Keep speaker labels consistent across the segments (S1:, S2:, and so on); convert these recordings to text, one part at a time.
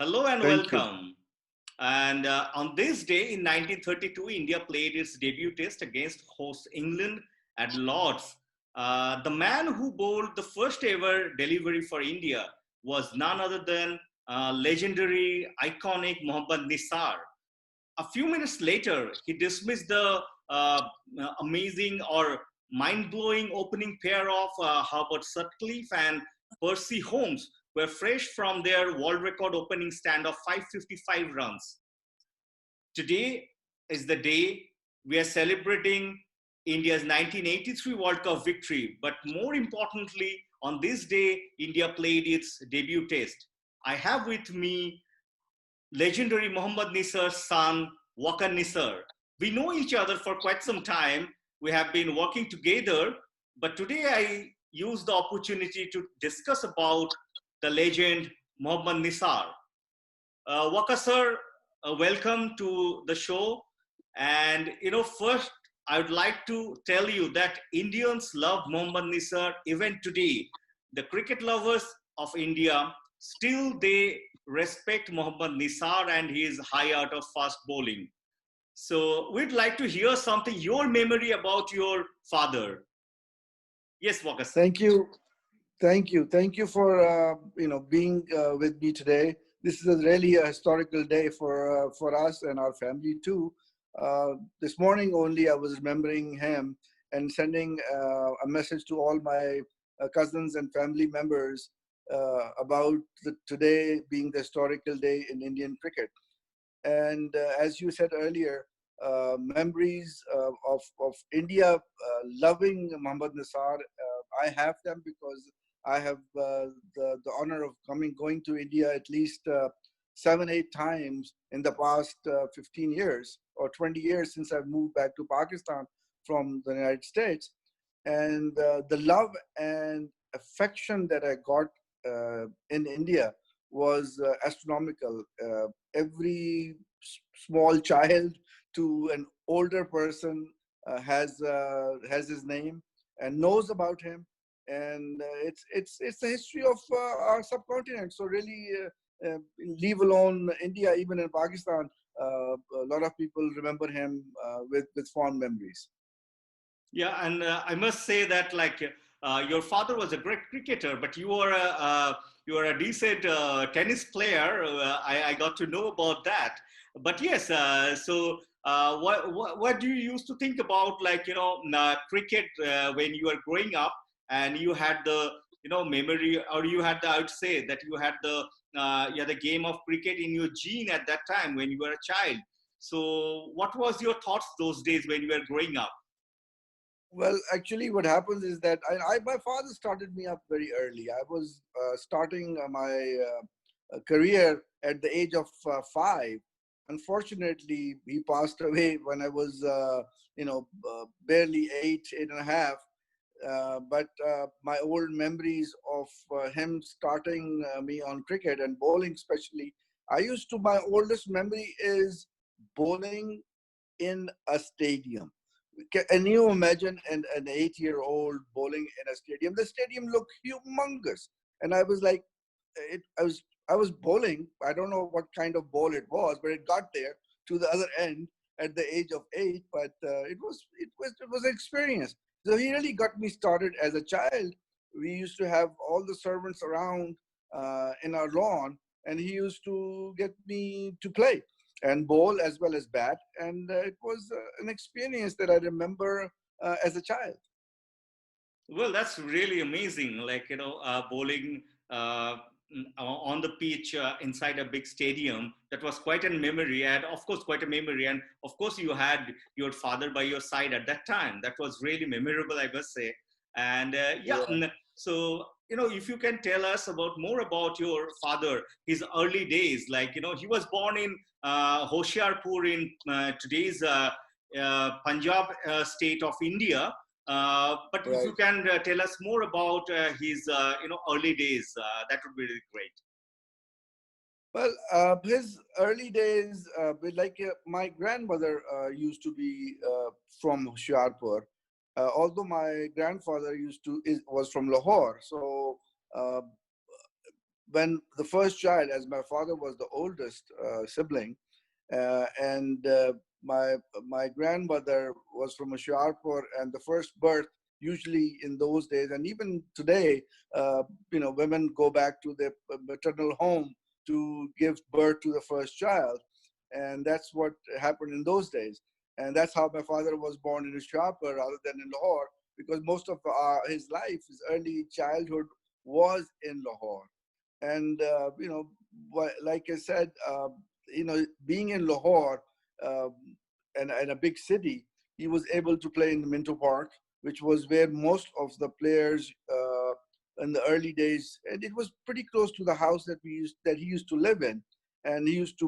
S1: Hello and
S2: Thank you.
S1: welcome. And on this day in 1932, India played its debut test against host England at Lord's. The man who bowled the first ever delivery for India was none other than legendary, iconic Mohammad Nisar. A few minutes later, he dismissed the amazing or mind-blowing opening pair of Herbert Sutcliffe and Percy Holmes were fresh from their world record opening stand of 555 runs. Today is the day we are celebrating India's 1983 World Cup victory, but more importantly, on this day, India played its debut test. I have with me legendary Mohammad Nisar's son, Waqar Nisar. We know each other for quite some time. We have been working together, but today I use the opportunity to discuss about the legend Mohammad Nisar. Waqar sir, welcome to the show. And first I would like to tell you that Indians love Mohammad Nisar even today. The cricket lovers of India still they respect Mohammad Nisar and his high art of fast bowling. So we'd like to hear something, your memory about your father. Yes, Waqar sir.
S2: Thank you. Thank you for being with me today. This is really a historical day for us and our family too. This morning only, I was remembering him and sending a message to all my cousins and family members about today being the historical day in Indian cricket. And as you said earlier, memories of India loving Muhammad Nisar. I have them because I have the honor of going to India at least 7, 8 times in the past 15 years or 20 years since I've moved back to Pakistan from the United States. And the love and affection that I got in India was astronomical. Every small child to an older person has his name and knows about him, and it's the history of our subcontinent. So really, leave alone India, even in Pakistan, a lot of people remember him with fond memories.
S1: Yeah, and I must say that your father was a great cricketer, but you are a decent tennis player. I got to know about that. But yes, what do you used to think about cricket when you were growing up and you had the memory, or you had the, I would say that you had the the game of cricket in your gene at that time when you were a child. So what was your thoughts those days when you were growing up?
S2: Well, actually, what happens is that my father started me up very early. I was starting my career at the age of 5. Unfortunately, he passed away when I was, barely 8, 8 and a half. But my old memories of him starting me on cricket and bowling, especially, my oldest memory is bowling in a stadium. Can you imagine an 8-year-old bowling in a stadium? The stadium looked humongous, and I was like, I was bowling. I don't know what kind of ball it was, but it got there to the other end at the age of 8. But it was an experience. So he really got me started as a child. We used to have all the servants around in our lawn, and he used to get me to play and bowl as well as bat. And it was an experience that I remember as a child.
S1: Well, that's really amazing. Bowling on the pitch inside a big stadium. That was quite a memory, and of course, quite a memory. And of course, you had your father by your side at that time. That was really memorable, I must say. And
S2: Yeah.
S1: so if you can tell us about more about your father, his early days. He was born in Hoshiarpur in today's Punjab state of India. But if you
S2: Right.
S1: can tell us more about his early days, that would be really great.
S2: Well, his early days, my grandmother used to be from Hoshiarpur, although my grandfather was from Lahore. So uh, when the first child, as my father was the oldest sibling, and my my grandmother was from a Sharpur, and the first birth usually in those days, and even today, women go back to their maternal home to give birth to the first child, and that's what happened in those days. And that's how my father was born in Sharpur rather than in Lahore, because most of his life, his early childhood, was in Lahore. And like I said, being in Lahore, um, and a big city, he was able to play in the Minto Park, which was where most of the players in the early days, and it was pretty close to the house that he used to live in, and he used to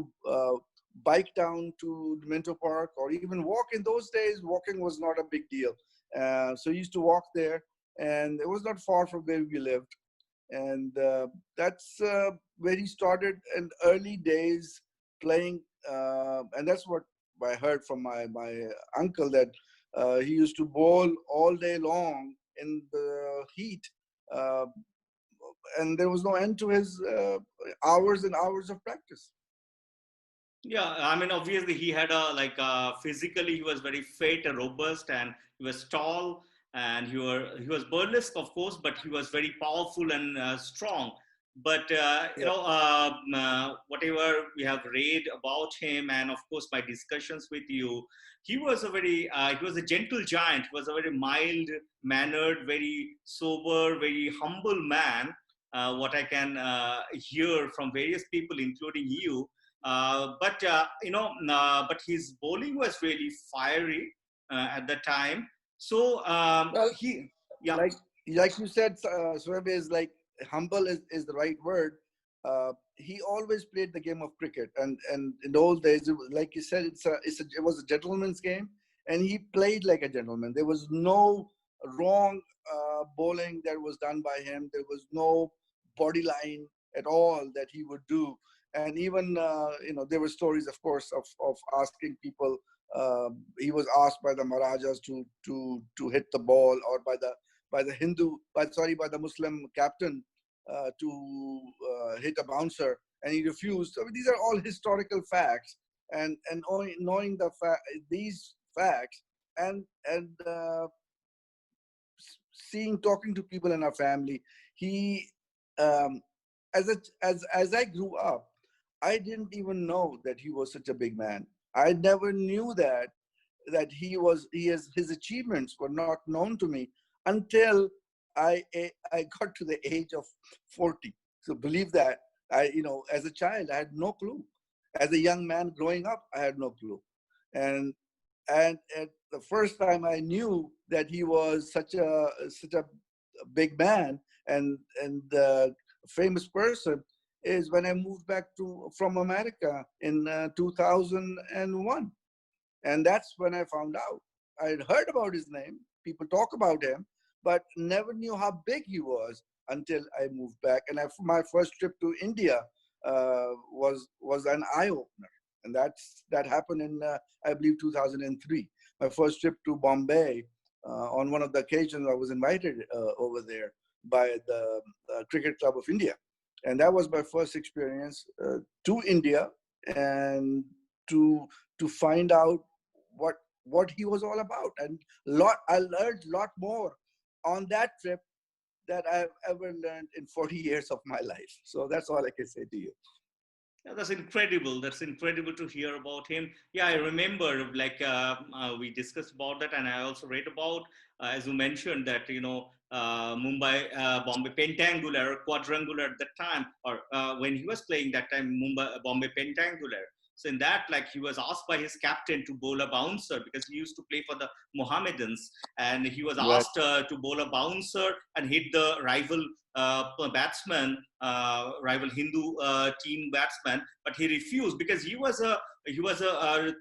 S2: bike down to the Minto Park or even walk. In those days, walking was not a big deal, so he used to walk there, and it was not far from where we lived. And that's where he started in early days playing, and that's what I heard from my uncle, that he used to bowl all day long in the heat, uh, and there was no end to his hours and hours of practice.
S1: Yeah, I mean, obviously he had physically he was very fit and robust, and he was tall, and he was burlesque, of course, but he was very powerful and strong. But
S2: Yeah.
S1: whatever we have read about him, and of course my discussions with you, he was a gentle giant. He was a very mild mannered, very sober, very humble man. What I can hear from various people, including you, but his bowling was really fiery at the time. So
S2: Well,
S1: yeah,
S2: like like you said, Swami, is like humble is the right word. He always played the game of cricket, and in those days, like you said, it was a gentleman's game, and he played like a gentleman. There was no wrong bowling that was done by him. There was no body line at all that he would do. And even there were stories, of course, of asking people. He was asked by the Maharajas to hit the ball, or by the by the Muslim captain to hit a bouncer, and he refused. So these are all historical facts, and knowing these facts, and talking to people in our family, he um, as I grew up, I didn't even know that he was such a big man. I never knew that his achievements were not known to me until I got to the age of 40. So believe that. As a child, I had no clue. As a young man growing up, I had no clue. And and the first time I knew that he was such a big man and famous person is when I moved back to from America in 2001, and that's when I found out. I had heard about his name, people talk about him, but never knew how big he was until I moved back. And my first trip to India was an eye opener, and that happened in I believe 2003. My first trip to Bombay. On one of the occasions, I was invited over there by the Cricket Club of India, and that was my first experience to India, and to find out what he was all about. And I learned a lot more on that trip that I've ever learned in 40 years of my life. So that's all I can say to you.
S1: yeah, that's incredible. That's incredible to hear about him. Yeah, I remember we discussed about that, and I also read about, as you mentioned, that Mumbai, Bombay Pentangular or Quadrangular at that time, or when he was playing that time, Mumbai, Bombay Pentangular. So in that, like he was asked by his captain to bowl a bouncer because he used to play for the Mohammedans, and he was
S2: Right.
S1: asked to bowl a bouncer and hit the rival Hindu team batsman, but he refused because he was a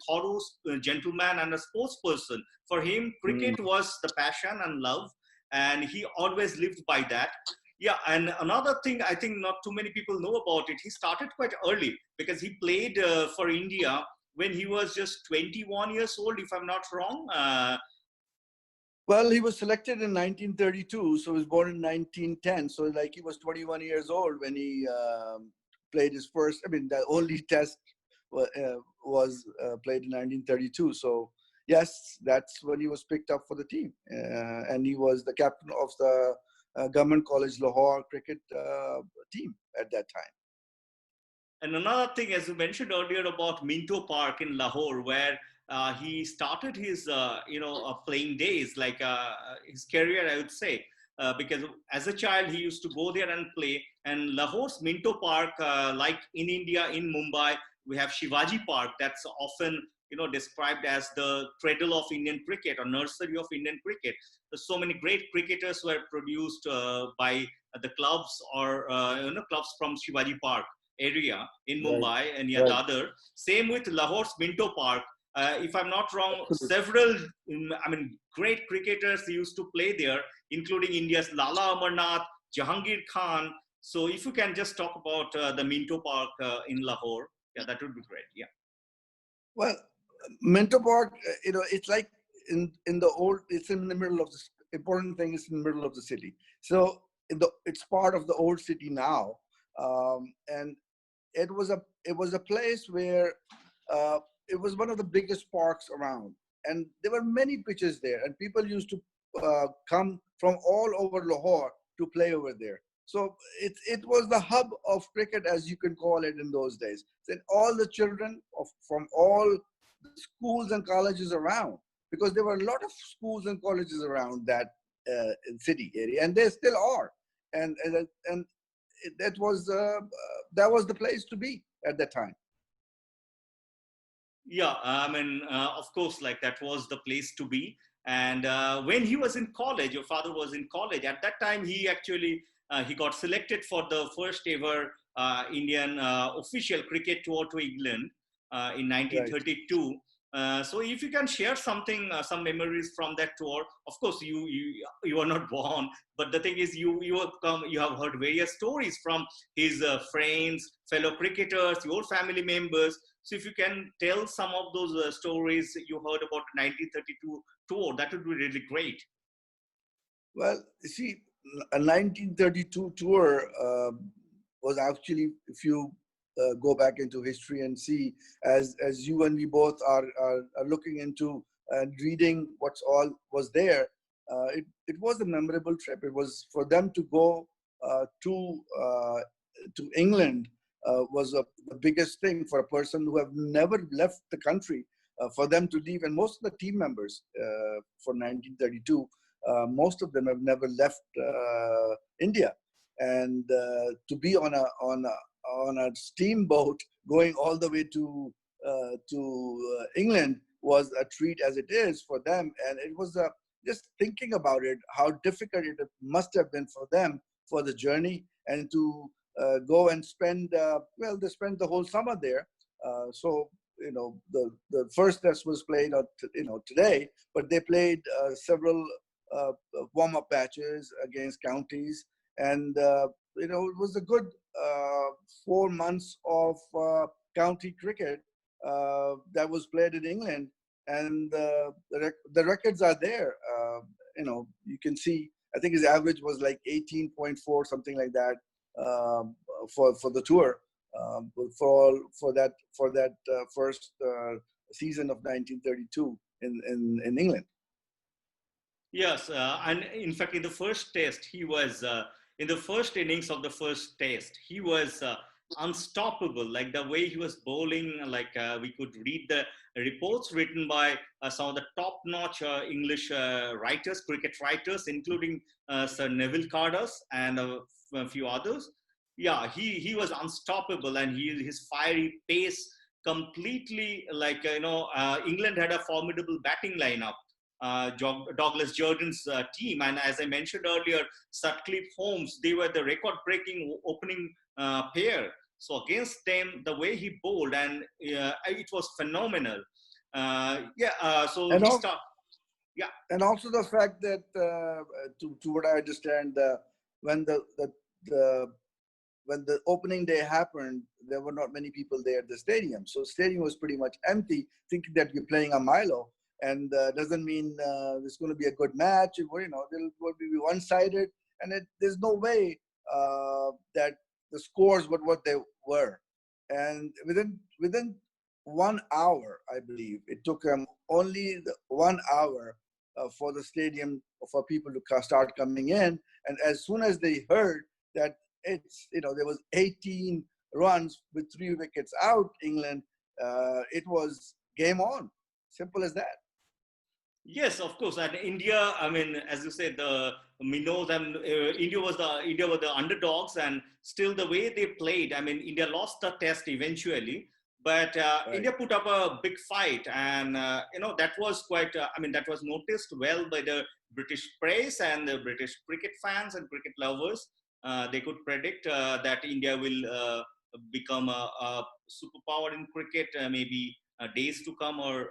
S1: thorough gentleman and a sports person. For him,
S2: Mm.
S1: cricket was the passion and love, and he always lived by that. Yeah, and another thing I think not too many people know about it. He started quite early because he played for India when he was just 21 years old, if I'm not wrong.
S2: Well, he was selected in 1932, so he was born in 1910. So, like, he was 21 years old when he played his first. I mean, the only test was played in 1932. So, yes, that's when he was picked up for the team, and he was the captain of the Government College Lahore cricket team at that time.
S1: And another thing, as you mentioned earlier about Minto Park in Lahore, where he started his, playing days, like his career, I would say, because as a child he used to go there and play. And Lahore's Minto Park, like in India, in Mumbai, we have Shivaji Park. That's often described as the cradle of Indian cricket or nursery of Indian cricket. There's so many great cricketers were produced by the clubs or clubs from Shivaji Park area in
S2: Right,
S1: Mumbai and
S2: right.
S1: Yadadar. Same with Lahore's Minto Park. If I'm not wrong,
S2: Absolutely.
S1: several, great cricketers used to play there, including India's Lala Amarnath, Jahangir Khan. So if you can just talk about the Minto Park in Lahore, yeah, that would be great. Yeah.
S2: Well, Minto Park, it's like in the old. It's in the middle of the important thing is in the middle of the city. So it's part of the old city now, and it was a place where it was one of the biggest parks around, and there were many pitches there, and people used to come from all over Lahore to play over there. So it was the hub of cricket, as you can call it in those days. Then all the children from all the schools and colleges around, because there were a lot of schools and colleges around that city area, and there still are, and that was the place to be at that time.
S1: Yeah, of course, like that was the place to be. And when he was in college, your father was in college. At that time, he actually he got selected for the first ever Indian official cricket tour to England in
S2: Right.
S1: 1932. So, if you can share something, some memories from that tour. Of course, you are not born, but the thing is, you have heard various stories from his friends, fellow cricketers, your family members. So if you can tell some of those stories you heard about 1932 tour, that would be really great.
S2: Well, you see, a 1932 tour was actually, if you go back into history and see, as you and we both are looking into and reading what's all was there, it was a memorable trip. It was for them to go to England was the biggest thing for a person who have never left the country. For them to leave, and most of the team members for 1932, most of them have never left India, and to be on a steamboat going all the way to England was a treat as it is for them, and it was just thinking about it, how difficult it must have been for them for the journey, and to go and spend they spent the whole summer there. So the first test was played today, but they played several warm-up matches against counties, and it was a good 4 months of county cricket that was played in England, and the records are there. You can see. I think his average was like 18.4, something like that, for the tour, for that first season of 1932 in England.
S1: Yes, and in fact, in the first test, he was in the first innings of the first test, he was unstoppable. Like the way he was bowling, like we could read the reports written by some of the top-notch English writers, cricket writers, including Sir Neville Cardus and a few others. Yeah, he was unstoppable, and his fiery pace completely like England had a formidable batting lineup. Douglas Jordan's team. And as I mentioned earlier, Sutcliffe, Holmes, they were the record-breaking opening pair. So against them, the way he bowled, and it was phenomenal. So
S2: And
S1: he
S2: also,
S1: started. Yeah,
S2: and also the fact that, to what I understand, when the when the opening day happened, there were not many people there at the stadium. So stadium was pretty much empty, thinking that we're playing a Milo. and doesn't mean it's going to be a good match. It will be one-sided, and there's no way that the scores were what they were. And within 1 hour, I believe it took them only 1 hour for the stadium for people to start coming in. And as soon as they heard that there was 18 runs with 3 wickets out, England, it was game on. Simple as that.
S1: Yes, of course. And India, I mean, as you said, the minnows and India were the underdogs, and still the way they played. I mean, India lost the test eventually, but
S2: Right.
S1: India put up a big fight, and that was quite. I mean, that was noticed well by the British press and the British cricket fans and cricket lovers. They could predict that India will become a superpower in cricket, maybe days to come, or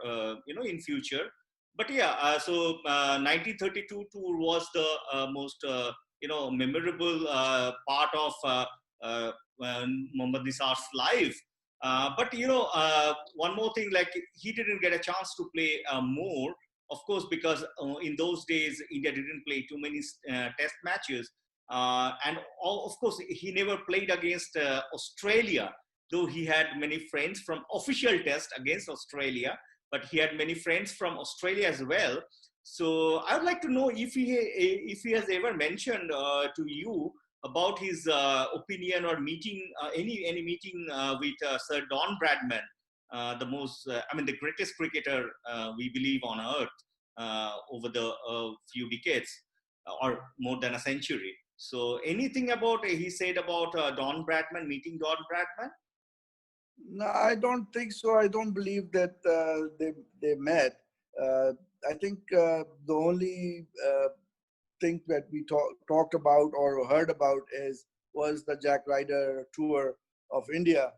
S1: in future. But yeah, so 1932 tour was the most memorable part of Mohammad Nisar's life. But one more thing, like he didn't get a chance to play more, of course, because in those days India didn't play too many test matches, and of course he never played against Australia, though he had many friends from official test against Australia, but he had many friends from Australia as well. So I would like to know if he has ever mentioned to you about his opinion or meeting any meeting with Sir Don Bradman, the greatest cricketer we believe on earth over the few decades or more than a century. So anything about he said about Don Bradman, meeting Don Bradman?
S2: No, I don't think so. I don't believe that they met. Uh, I think the only thing that we talked about or heard about was the Jack Ryder tour of India,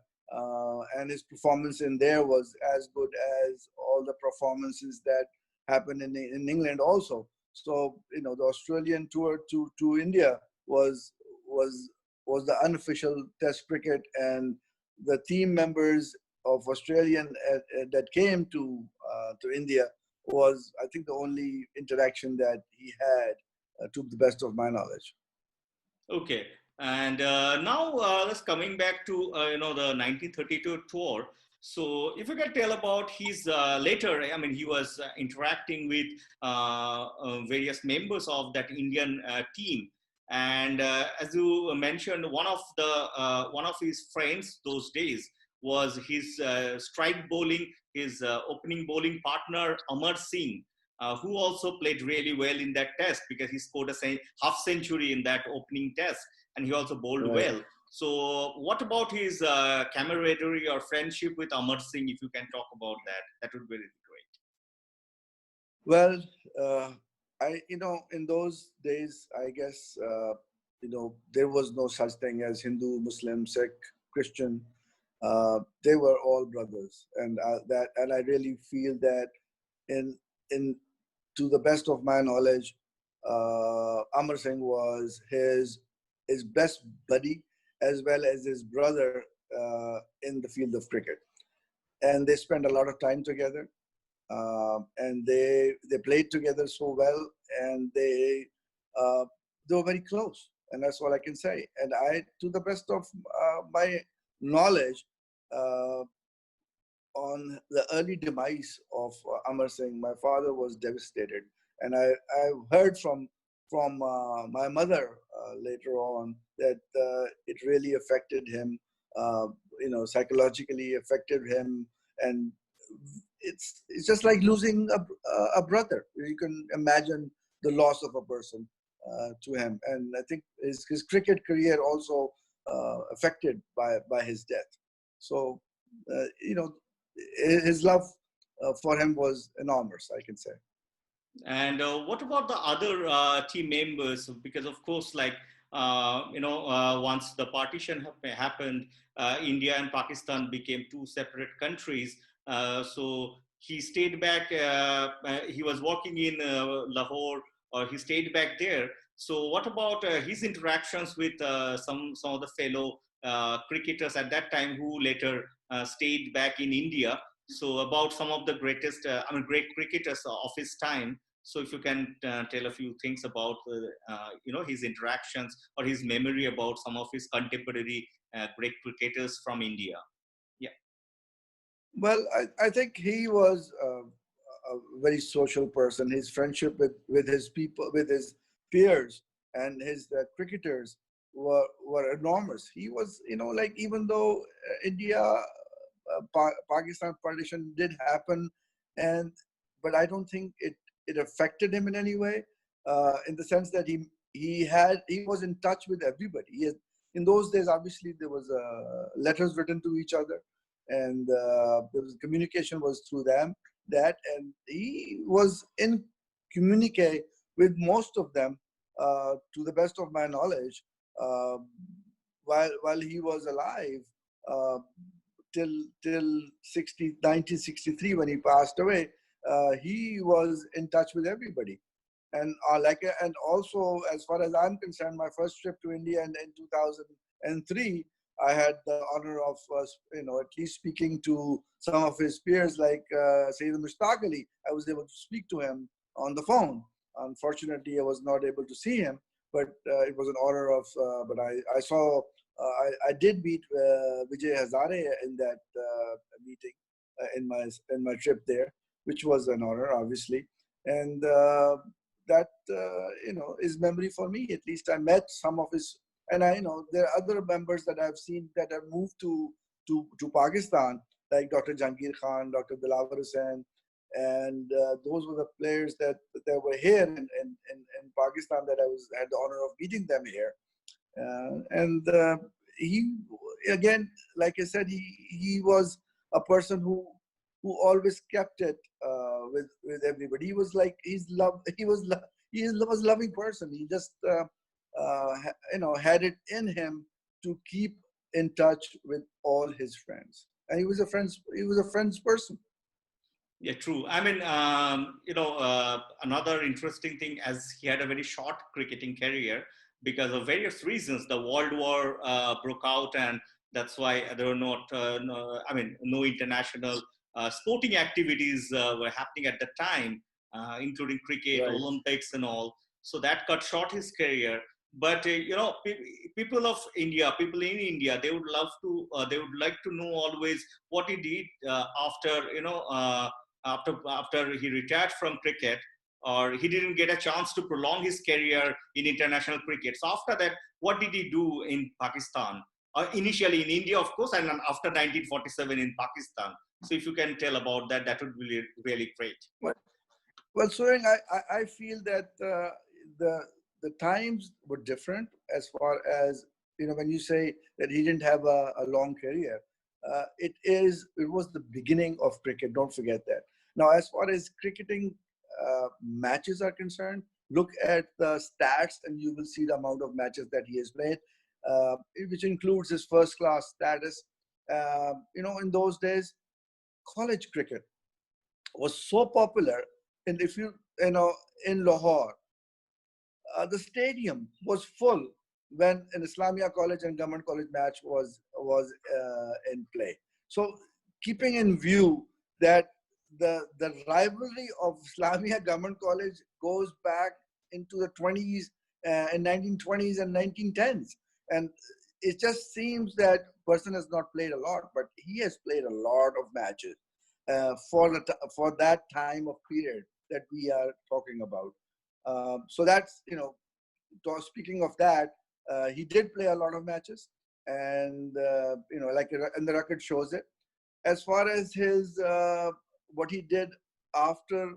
S2: and his performance in there was as good as all the performances that happened in England also. So the Australian tour to India was was the unofficial Test cricket, and the team members of Australian that came to India was, I think, the only interaction that he had, to the best of my knowledge.
S1: Okay, and now let's coming back to the 1932 tour. So if you can tell about his later, I mean, he was interacting with various members of that Indian team, and as you mentioned, one of his friends those days was his strike bowling, his opening bowling partner Amar Singh, who also played really well in that test because he scored a half century in that opening test, and he also bowled
S2: Right.
S1: well. So, what about his camaraderie or friendship with Amar Singh? If you can talk about that, that would be really
S2: Well, in those days, I guess, there was no such thing as Hindu, Muslim, Sikh, Christian. They were all brothers, and I really feel that in to the best of my knowledge, Amar Singh was his best buddy as well as his brother in the field of cricket, and they spent a lot of time together, and they played together so well, and uh, they were very close, and that's all I can say. And to the best of my knowledge, uh, on the early demise of Amar Singh, my father was devastated, and I've heard from my mother later on that it really affected him, psychologically affected him, and it's just like losing a brother. You can imagine the loss of a person to him, and I think his cricket career also affected by his death. So, uh, you know, his love for him was enormous, I can say.
S1: And what about the other team members? Because of course, like once the partition happened, India and Pakistan became two separate countries. So he stayed back. He was working in Lahore, or he stayed back there. So what about his interactions with some of the fellow cricketers at that time who later stayed back in India? So about some of the greatest, great cricketers of his time. So if you can tell a few things about, his interactions or his memory about some of his contemporary great cricketers from India. Yeah.
S2: Well, I think he was a very social person. His friendship with his people, with his peers and his cricketers were enormous. He was, like even though India, Pakistan partition did happen, and but I don't think it affected him in any way, in the sense that he was in touch with everybody. In those days, obviously, there was letters written to each other, and there was communication was through that, and he was in communicate with most of them, to the best of my knowledge, uh, while he was alive, uh, till 1963, when he passed away. He was in touch with everybody, and and also, as far as I'm concerned, my first trip to India in 2003, I had the honor of at least speaking to some of his peers, like Sayyid Mushtaq Ali. I was able to speak to him on the phone. Unfortunately, I was not able to see him, but it was an honor of. But I saw. I did meet Vijay Hazare in that meeting, in my trip there, which was an honor, obviously, and that is memory for me. At least I met some of his, and there are other members that I've seen that have moved to Pakistan, like Dr. Jahangir Khan, Dr. Dilawar Hussain, and those were the players that were here in Pakistan, that I had the honor of meeting them here. And he, again, like I said, he was a person who always kept it with everybody. He was like he was a loving person. He just had it in him to keep in touch with all his friends, and he was a friends person.
S1: Yeah, true. Another interesting thing, as he had a very short cricketing career because of various reasons. The World War broke out, and that's why there were no international sporting activities were happening at the time, including cricket,
S2: Right.
S1: Olympics, and all. So that cut short his career. But people of India, people in India, they would like to know always what he did after he retired from cricket, or he didn't get a chance to prolong his career in international cricket. So after that, what did he do in Pakistan? Initially in India, of course, and then after 1947 in Pakistan. So if you can tell about that, that would be really, really great.
S2: Well, Suring, I feel that the the times were different, as far as when you say that he didn't have a long career. It was the beginning of cricket. Don't forget that. Now, as far as cricketing matches are concerned, look at the stats, and you will see the amount of matches that he has played, which includes his first class status. In those days, college cricket was so popular, and if you know in Lahore, the stadium was full when an Islamia College and Government College match was in play. So, keeping in view that the rivalry of Islamia Government College goes back into the 20s and 1920s and 1910s, and it just seems that person has not played a lot, but he has played a lot of matches for that time of period that we are talking about. So that's speaking of that, he did play a lot of matches, and and the record shows it. As far as his what he did after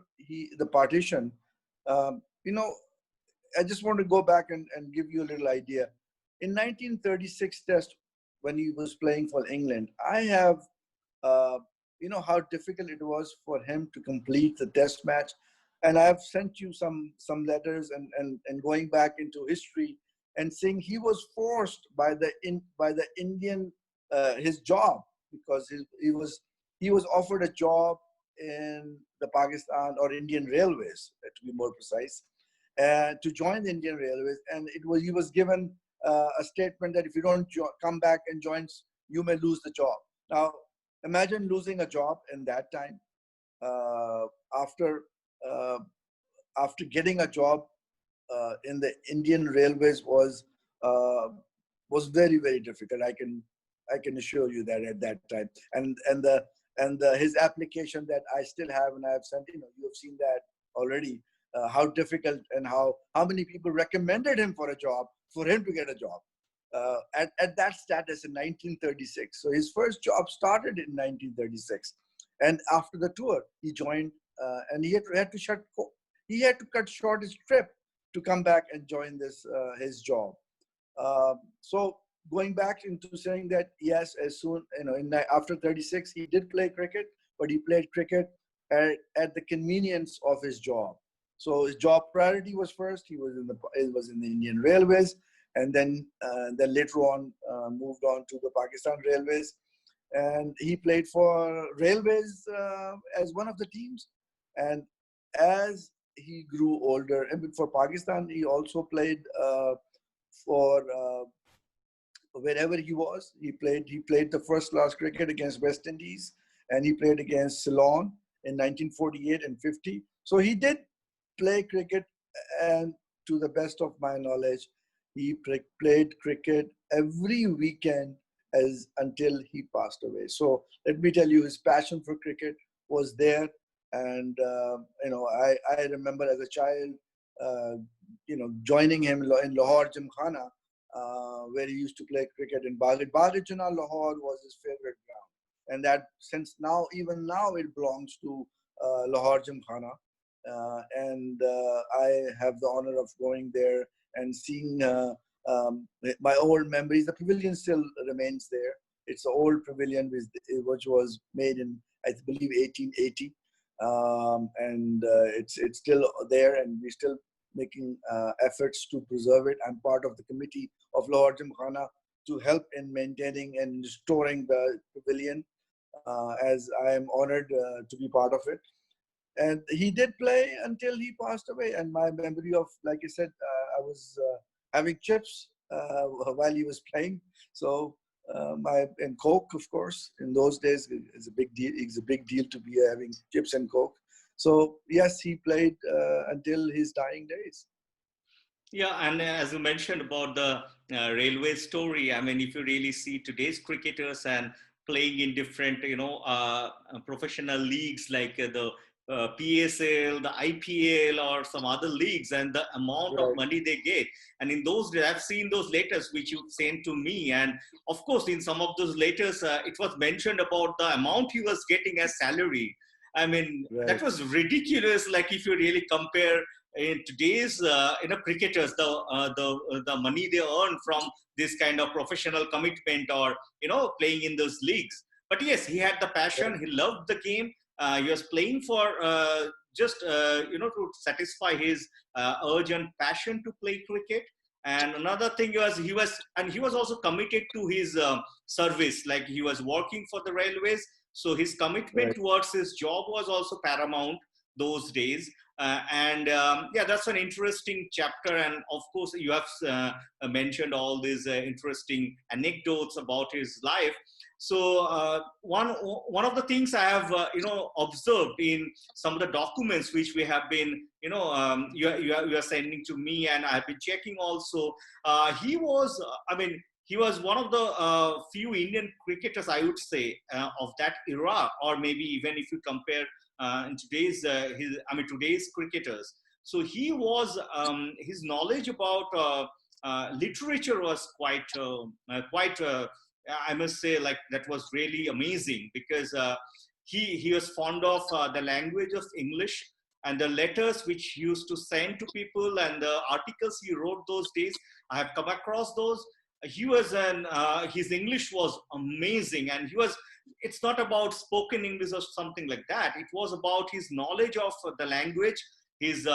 S2: the partition, um, you know, I just want to go back and give you a little idea. In 1936 Test, when he was playing for England, I have uh, how difficult it was for him to complete the test match, and I've sent you some letters and going back into history and saying he was forced by the Indian his job, because he was offered a job in the Pakistan or Indian Railways, to be more precise, to join the Indian Railways, and he was given a statement that if you don't come back and join, you may lose the job. Now, Imagine losing a job in that time. Uh, after uh, after getting a job in the Indian Railways uh, was very difficult. I can assure you that at that time. And his application that I still have, and I have sent, you have seen that already. How difficult, and how many people recommended him for a job for him to get a job at that status in 1936. So his first job started in 1936, and after the tour he joined, and he had to cut short his trip to come back and join this his job. So going back into saying that, yes, as soon, after 36 he did play cricket, but he played cricket at the convenience of his job. So his job priority was first. He was in the Indian Railways, and then later on moved on to the Pakistan Railways, and he played for Railways as one of the teams. And as he grew older, and for Pakistan, he also played for wherever he was. He played the first class cricket against West Indies, and he played against Ceylon in 1948 and 50. So he did play cricket, and to the best of my knowledge, he played cricket every weekend as until he passed away. So let me tell you, his passion for cricket was there. And I remember as a child, joining him in Lahore Gymkhana, where he used to play cricket in Bagh Chuna. Lahore was his favorite ground, and that since even now, it belongs to Lahore Gymkhana. And I have the honor of going there and seeing my old memories. The pavilion still remains there. It's an old pavilion which was made in, I believe, 1880, and it's still there, and we're still making efforts to preserve it. I'm part of the committee of Lahore Gymkhana to help in maintaining and restoring the pavilion, as I am honored to be part of it. And he did play until he passed away. And my memory of, like I said, I was having chips while he was playing. So and Coke, of course, in those days is a big deal. It's a big deal to be having chips and Coke. So yes, he played until his dying days.
S1: Yeah, and as you mentioned about the railway story, I mean, if you really see today's cricketers and playing in different, professional leagues like the PSL, the IPL, or some other leagues, and the amount of
S2: Right,
S1: money they get. And in those days, I've seen those letters which you sent to me. And of course, in some of those letters, it was mentioned about the amount he was getting as salary. I mean, that
S2: right,
S1: was ridiculous. Like if you really compare in today's cricketers, the money they earn from this kind of professional commitment, or playing in those leagues. But yes, he had the
S2: right,
S1: passion. He loved the game. He was playing for just to satisfy his urge and passion to play cricket. And another thing was he was also committed to his service. Like he was working for the railways, so his commitment
S2: right,
S1: towards his job was also paramount those days. And yeah, that's an interesting chapter. And of course, you have mentioned all these interesting anecdotes about his life. So one of the things I have observed in some of the documents which we have been you are sending to me, and I've been checking also. He was he was one of the few Indian cricketers, I would say, of that era, or maybe even if you compare in today's today's cricketers. So he was his knowledge about literature was quite I must say, like, that was really amazing, because he was fond of the language of English, and the letters which he used to send to people, and the articles he wrote those days. I have come across those. He was an his English was amazing, and he was. It's not about spoken English or something like that. It was about his knowledge of the language, his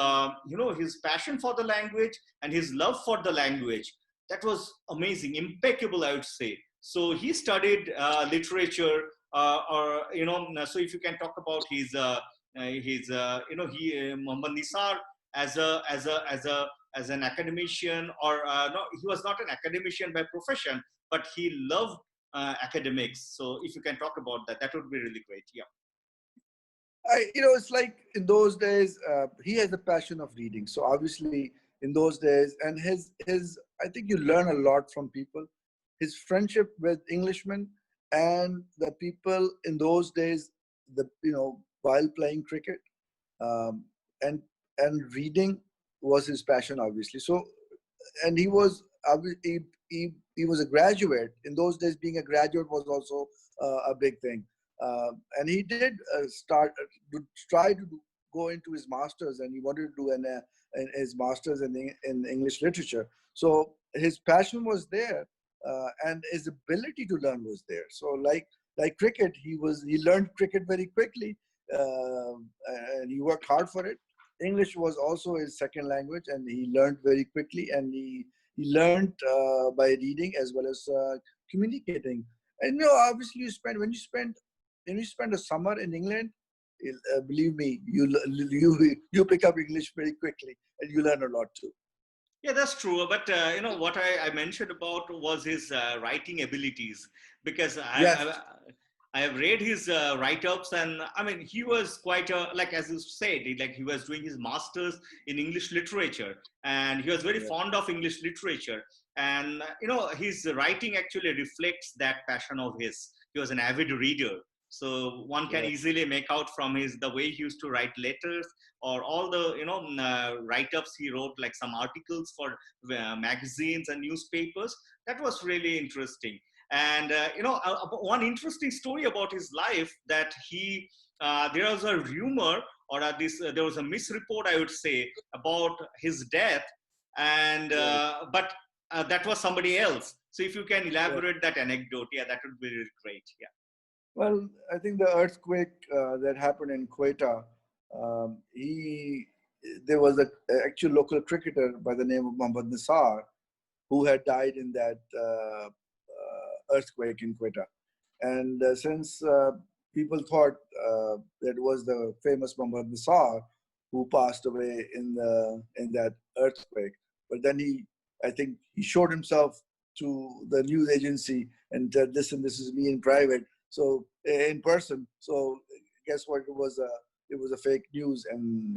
S1: his passion for the language, and his love for the language. That was amazing, impeccable, I would say. So he studied literature, or So if you can talk about his he Mohammad Nisar as an academician, or no, he was not an academician by profession, but he loved academics. So if you can talk about that, that would be really great. Yeah.
S2: It's like in those days, he has a passion of reading. So obviously, in those days, and I think you learn a lot from people. His friendship with Englishmen and the people in those days, while playing cricket, um, and reading was his passion, obviously. So, and he was a graduate in those days. Being a graduate was also a big thing, and he did try to go into his masters, and he wanted to do his masters in English literature. So his passion was there, and his ability to learn was there. So like cricket, he learned cricket very quickly, and he worked hard for it. English was also his second language, and he learned very quickly, and he learned by reading as well as communicating. And obviously, when you spend a summer in England, believe me, you pick up English very quickly, and you learn a lot too.
S1: Yeah, that's true. But what I mentioned about was his writing abilities, because
S2: Yes,
S1: I have read his write-ups, and I mean, he was quite like, as you said, like he was doing his masters in English literature, and he was very
S2: yes,
S1: fond of English literature. And his writing actually reflects that passion of his. He was an avid reader, so one can
S2: yes,
S1: easily make out from his the way he used to write letters, or all the write-ups he wrote, like some articles for magazines and newspapers. That was really interesting. And one interesting story about his life, that there was a rumor, or there was a misreport, I would say, about his death, and
S2: right.
S1: but that was somebody else. So if you can
S2: Yeah.
S1: elaborate that anecdote, yeah, that would be really great. Yeah.
S2: Well, I think the earthquake that happened in Quetta, he there was a actual local cricketer by the name of Mohammad Nisar who had died in that earthquake in Quetta. And since people thought that was the famous Mohammad Nisar who passed away in that earthquake, but then I think he showed himself to the news agency and said, "Listen, this is me in private." So in person. So guess what? It was a fake news, and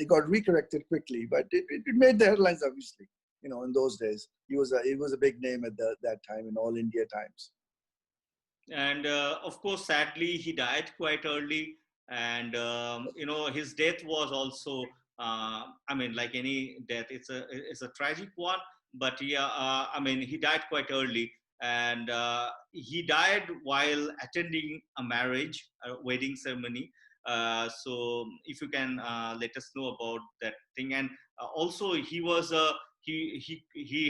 S2: it got recorrected quickly. But it made the headlines, obviously. In those days, he was a big name at that time in all India times.
S1: And of course, sadly, he died quite early. And his death was also, I mean, like any death, it's a tragic one. But yeah, I mean, he died quite early, and he died while attending a marriage, a wedding ceremony. So if you can let us know about that thing. And also, he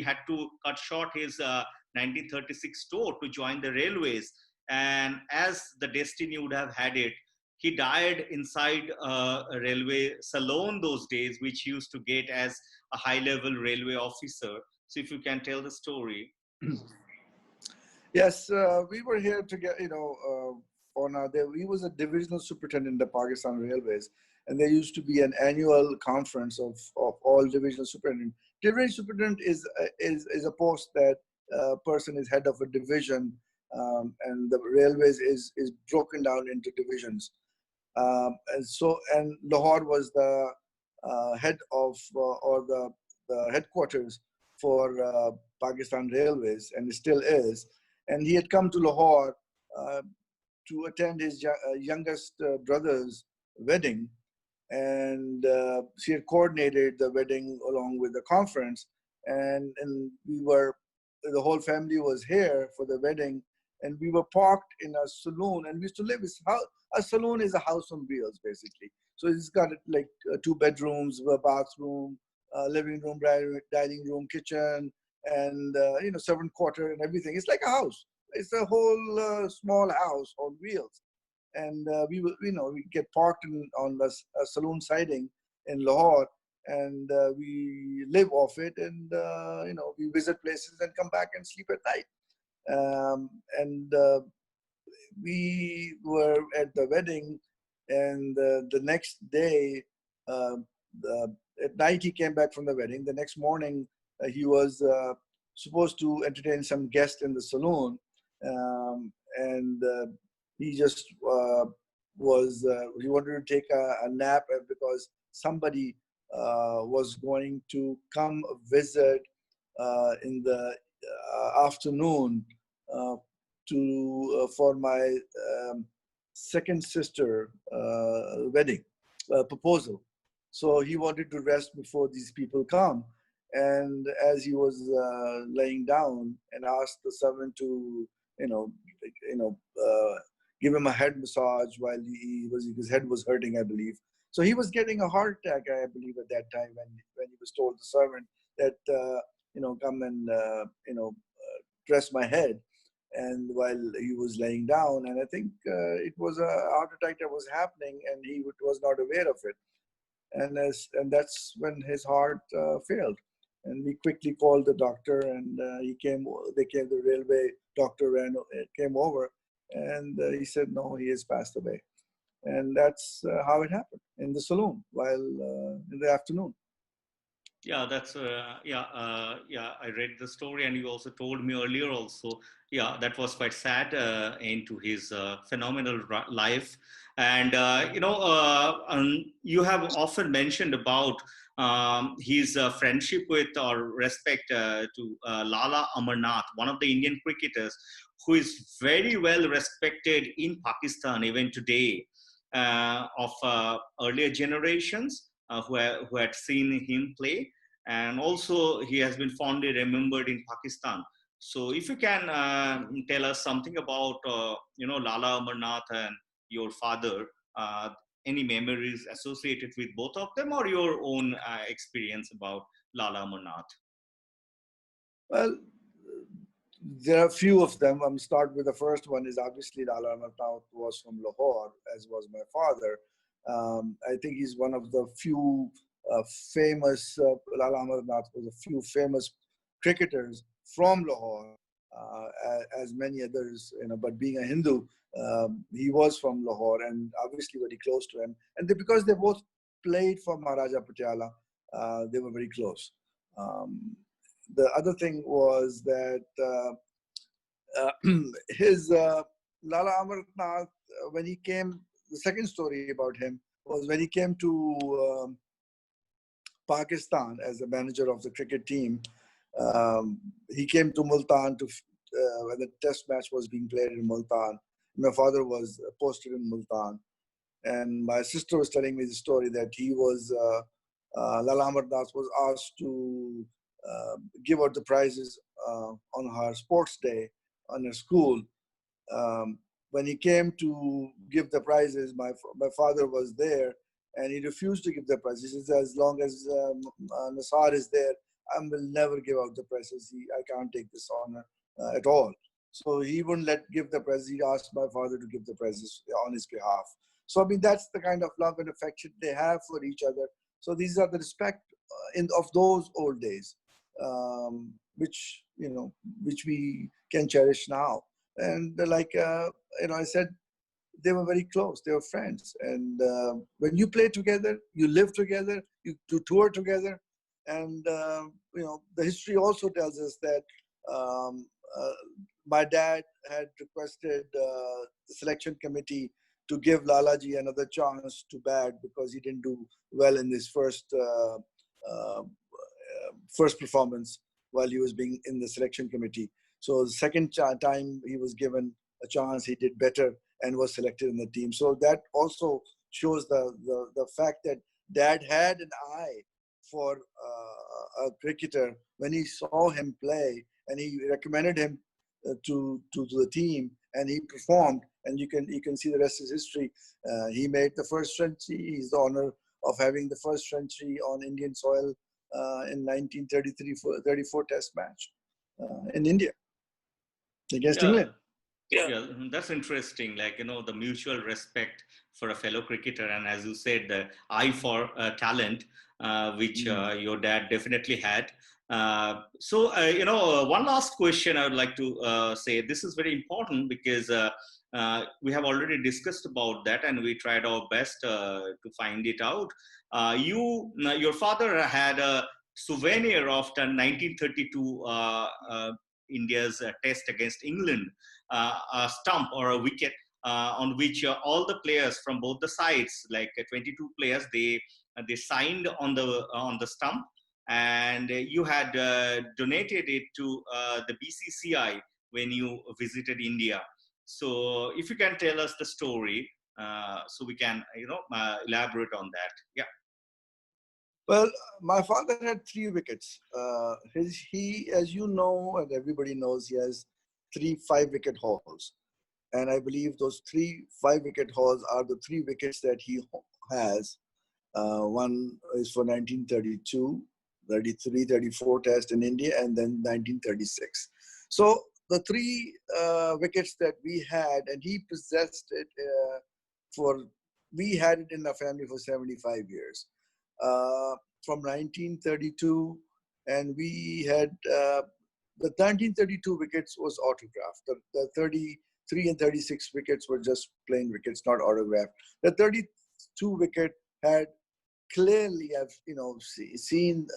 S1: had to cut short his 1936 tour to join the railways, and as the destiny would have had it, he died inside a railway salon those days, which he used to get as a high level railway officer. So if you can tell the story.
S2: Yes, we were here to get, he was a divisional superintendent in the Pakistan Railways, and there used to be an annual conference of all divisional superintendent. Divisional superintendent is a post that person is head of a division, and the railways is broken down into divisions. And Lahore was the head of or the headquarters for Pakistan Railways, and it still is. And he had come to Lahore uh, to attend his youngest brother's wedding, and she had coordinated the wedding along with the conference, and the whole family was here for the wedding, and we were parked in a saloon, and we used to live. A saloon is a house on wheels, basically. So it's got like 2 bedrooms, a bathroom, living room, dining room, kitchen, and servant quarter and everything. It's like a house. It's a whole small house on wheels, and we get parked on the saloon siding in Lahore, and we live off it, and we visit places and come back and sleep at night. And we were at the wedding, and the next day, uh, at night he came back from the wedding. The next morning, he was supposed to entertain some guests in the saloon, and he just he wanted to take a nap because somebody was going to come visit in the afternoon for my second sister wedding proposal. So he wanted to rest before these people come. And as he was laying down and asked the servant to, you know, you know, give him a head massage while his head was hurting, I believe. So he was getting a heart attack, I believe, at that time when he was told the servant that come and dress my head. And while he was laying down, and I think it was a heart attack that was happening, and he was not aware of it. And that's when his heart failed. And we quickly called the doctor, and the railway doctor came over, and he said, no, he has passed away. And that's how it happened in the saloon while in the afternoon.
S1: Yeah, that's I read the story, and you also told me earlier also. Yeah, that was quite sad end to his phenomenal life. And you have often mentioned about his friendship with or respect to Lala Amarnath, one of the Indian cricketers who is very well respected in Pakistan even today, of earlier generations who had seen him play, and also he has been fondly remembered in Pakistan. So if you can tell us something about Lala Amarnath and your father, any memories associated with both of them, or your own experience about Lala Amarnath?
S2: Well, there are a few of them. I'm start with the first one. Is obviously Lala Amarnath was from Lahore, as was my father. I think he's one of the few famous. Lala Amarnath was a few famous cricketers from Lahore, as many others. But being a Hindu, he was from Lahore, and obviously very close to him. And because they both played for Maharaja Patiala, they were very close. The other thing was that his Lala Amarnath, when he came, the second story about him was when he came to Pakistan as the manager of the cricket team. He came to Multan when the test match was being played in Multan. My father was posted in Multan. And my sister was telling me the story that Lala Amarnath was asked to give out the prizes on her sports day on her school. When he came to give the prizes, my father was there, and he refused to give the prizes. He says, as long as Nisar is there, I will never give out the prizes. I can't take this honor at all. So he wouldn't give the prizes. He asked my father to give the prizes on his behalf. So I mean, that's the kind of love and affection they have for each other. So these are the respect of those old days, which we can cherish now. And I said, they were very close. They were friends. And when you play together, you live together, you do tour together. And, the history also tells us that my dad had requested the selection committee to give Lalaji another chance to bat because he didn't do well in his first performance while he was being in the selection committee. So the second time he was given a chance, he did better and was selected in the team. So that also shows the fact that Dad had an eye for a cricketer when he saw him play, and he recommended him to the team, and he performed. And you can see the rest is history. He made the first century. He's the honor of having the first century on Indian soil in 1934 Test match in India against England.
S1: Yeah, that's interesting. Like, the mutual respect for a fellow cricketer, and as you said, the eye for talent, which your dad definitely had. One last question I would like to say. This is very important because we have already discussed about that, and we tried our best to find it out. Your father had a souvenir of the 1932 India's test against England, a stump or a wicket on which all the players from both the sides, like 22 players, they signed on the stump, and you had donated it to the BCCI when you visited India. So if you can tell us the story, so we can elaborate on that. Yeah.
S2: Well, my father had three wickets. He, as you know, and everybody knows, he has three 5-wicket hauls. And I believe those three 5-wicket hauls are the three wickets that he has. One is for 1932, 33, 34 test in India, and then 1936. So the three wickets that we had, and he possessed it we had it in our family for 75 years. From 1932, and we had the 1932 wickets was autographed. The 33 and 36 wickets were just plain wickets, not autographed. The 32 wicket had clearly, I've seen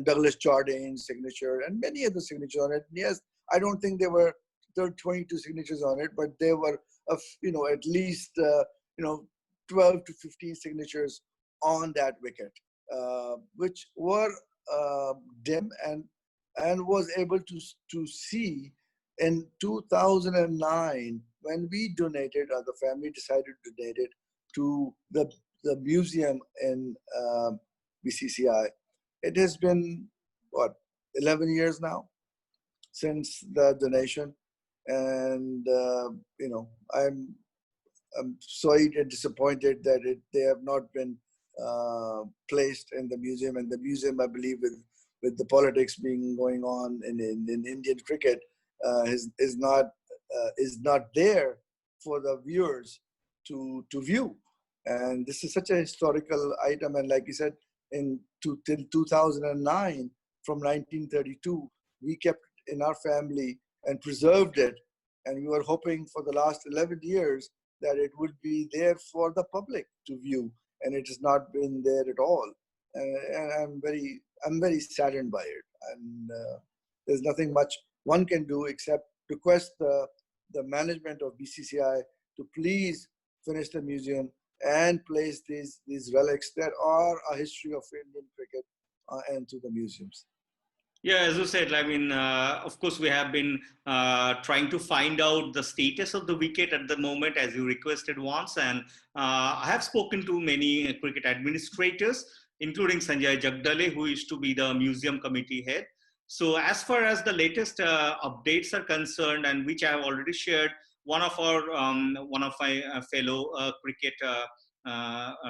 S2: Douglas Jordan's signature and many other signatures on it. Yes, I don't think there were 22 signatures on it, but there were at least 12 to 15 signatures on that wicket, which were dim and was able to see in 2009 when we donated, or the family decided to donate it to the museum in BCCI. It has been, what, 11 years now since the donation. And, I'm sorry and disappointed that they have not been placed in the museum. And the museum, I believe, with the politics being going on in Indian cricket, is not there for the viewers to view. And this is such a historical item. And like you said, till 2009, from 1932, we kept it in our family and preserved it. And we were hoping for the last 11 years that it would be there for the public to view. And it has not been there at all. And I'm very saddened by it. And there's nothing much one can do except request the management of BCCI to please finish the museum and place these relics that are a history of Indian cricket into the museums.
S1: Yeah, as you said, I mean, of course, we have been trying to find out the status of the wicket at the moment, as you requested once. And I have spoken to many cricket administrators, including Sanjay Jagdale, who used to be the museum committee head. So as far as the latest updates are concerned, and which I have already shared, one of my fellow cricket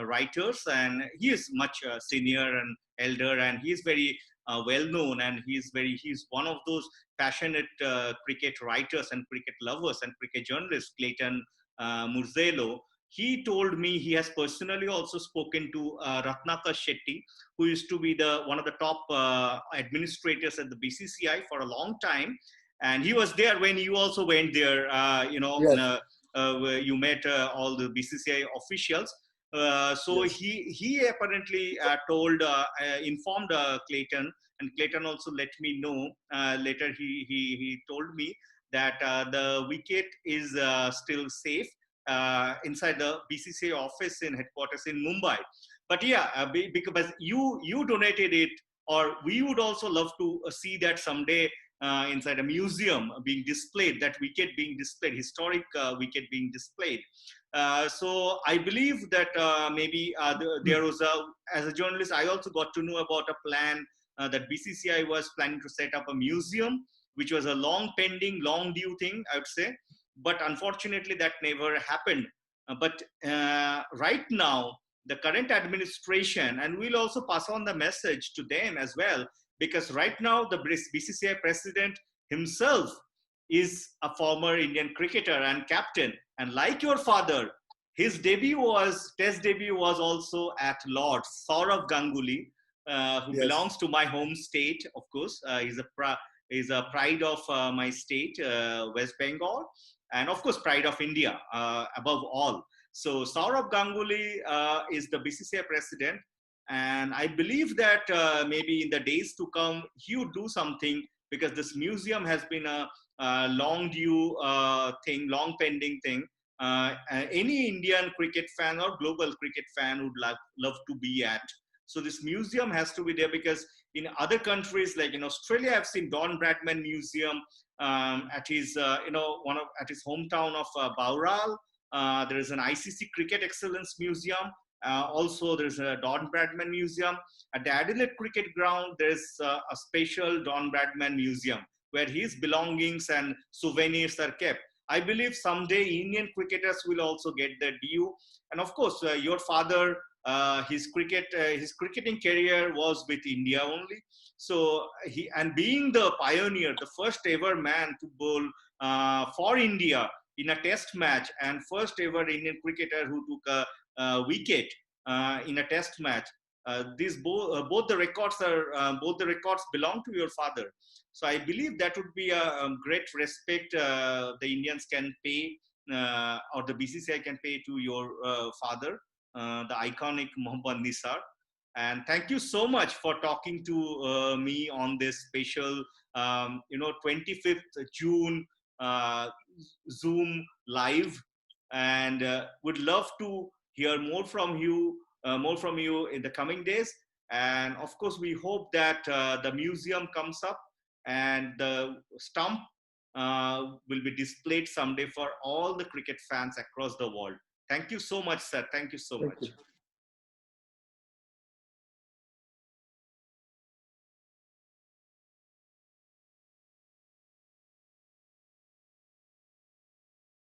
S1: writers, and he is much senior and elder, and he is very well known, and he's one of those passionate cricket writers and cricket lovers and cricket journalists, Clayton Murzello. He told me he has personally also spoken to Ratnakar Shetty, who used to be one of the top administrators at the BCCI for a long time, and he was there when you also went there.
S2: Yes.
S1: You met all the BCCI officials. So
S2: Yes.
S1: he apparently informed Clayton, and Clayton also let me know later. He told me that the wicket is still safe inside the BCCI office in headquarters in Mumbai. But yeah, because you donated it, or we would also love to see that someday inside a museum being displayed, that wicket being displayed, historic wicket being displayed. So I believe that maybe there was as a journalist, I also got to know about a plan that BCCI was planning to set up a museum, which was a long pending, long due thing, I would say. But unfortunately, that never happened. But right now, the current administration, and we'll also pass on the message to them as well, because right now the BCCI president himself is a former Indian cricketer and captain. And like your father, his test debut was also at Lord's. Saurav Ganguly, who
S2: Yes.
S1: belongs to my home state, of course. He's a pride of my state, West Bengal, and of course, pride of India above all. So Saurav Ganguly is the BCCI president, and I believe that maybe in the days to come, he would do something, because this museum has been a long due thing, long pending thing. Any Indian cricket fan or global cricket fan would love to be at. So this museum has to be there, because in other countries, like in Australia, I've seen Don Bradman Museum at his, at his hometown of Bowral. There is an ICC Cricket Excellence Museum. Also, there's a Don Bradman Museum. At the Adelaide Cricket Ground, there's a special Don Bradman Museum where his belongings and souvenirs are kept. I believe someday Indian cricketers will also get their due. And of course, your father, his cricketing career was with India only. So being the pioneer, the first ever man to bowl for India in a test match, and first ever Indian cricketer who took a wicket in a test match. Both the records belong to your father. So I believe that would be a great respect the Indians can pay, or the BCCI can pay to your father, the iconic Mohammad Nisar. And thank you so much for talking to me on this special, 25th June Zoom live, and would love to hear more from you in the coming days. And of course, we hope that the museum comes up and the stump will be displayed someday for all the cricket fans across the world. Thank you so much, sir. Thank you so
S2: Thank
S1: much.
S2: you.